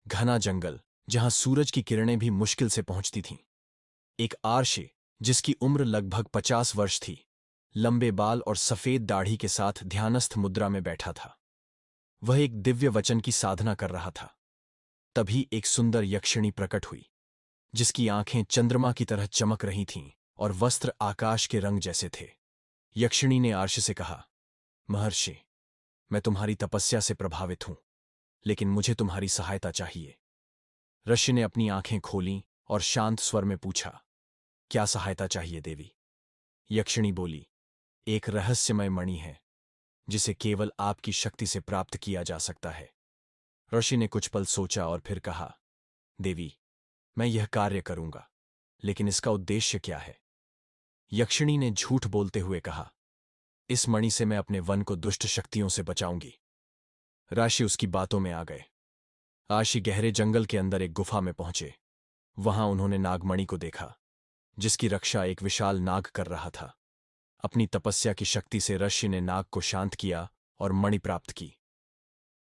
घना जंगल जहां सूरज की किरणें भी मुश्किल से पहुंचती थीं। एक आर्षि जिसकी उम्र लगभग 50 वर्ष थी, लंबे बाल और सफेद दाढ़ी के साथ ध्यानस्थ मुद्रा में बैठा था। वह एक दिव्य वचन की साधना कर रहा था। तभी एक सुंदर यक्षिणी प्रकट हुई, जिसकी आंखें चंद्रमा की तरह चमक रही थीं और वस्त्र आकाश के रंग जैसे थे। यक्षिणी ने आर्ष से कहा, महर्षि, मैं तुम्हारी तपस्या से प्रभावित हूं, लेकिन मुझे तुम्हारी सहायता चाहिए। ऋषि ने अपनी आंखें खोलीं और शांत स्वर में पूछा, क्या सहायता चाहिए देवी? यक्षिणी बोली, एक रहस्यमय मणि है जिसे केवल आपकी शक्ति से प्राप्त किया जा सकता है। ऋषि ने कुछ पल सोचा और फिर कहा, देवी, मैं यह कार्य करूंगा, लेकिन इसका उद्देश्य क्या है? यक्षिणी ने झूठ बोलते हुए कहा, इस मणि से मैं अपने वन को दुष्ट शक्तियों से बचाऊंगी। ऋषि उसकी बातों में आ गए। आशी गहरे जंगल के अंदर एक गुफा में पहुंचे। वहां उन्होंने नागमणि को देखा, जिसकी रक्षा एक विशाल नाग कर रहा था। अपनी तपस्या की शक्ति से ऋषि ने नाग को शांत किया और मणि प्राप्त की।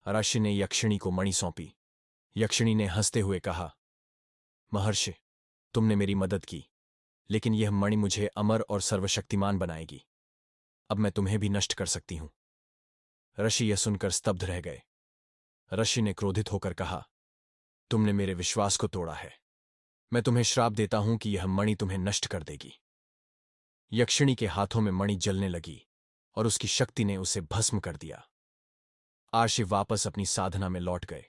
ऋषि ने यक्षिणी को मणि सौंपी। यक्षिणी ने हंसते हुए कहा, महर्षि, तुमने मेरी मदद की, लेकिन यह मणि मुझे अमर और सर्वशक्तिमान बनाएगी। अब मैं तुम्हें भी नष्ट कर सकती हूं। ऋषि यह सुनकर स्तब्ध रह गए। ऋषि ने क्रोधित होकर कहा, तुमने मेरे विश्वास को तोड़ा है। मैं तुम्हें श्राप देता हूं कि यह मणि तुम्हें नष्ट कर देगी। यक्षिणी के हाथों में मणि जलने लगी और उसकी शक्ति ने उसे भस्म कर दिया। आर्षि वापस अपनी साधना में लौट गए।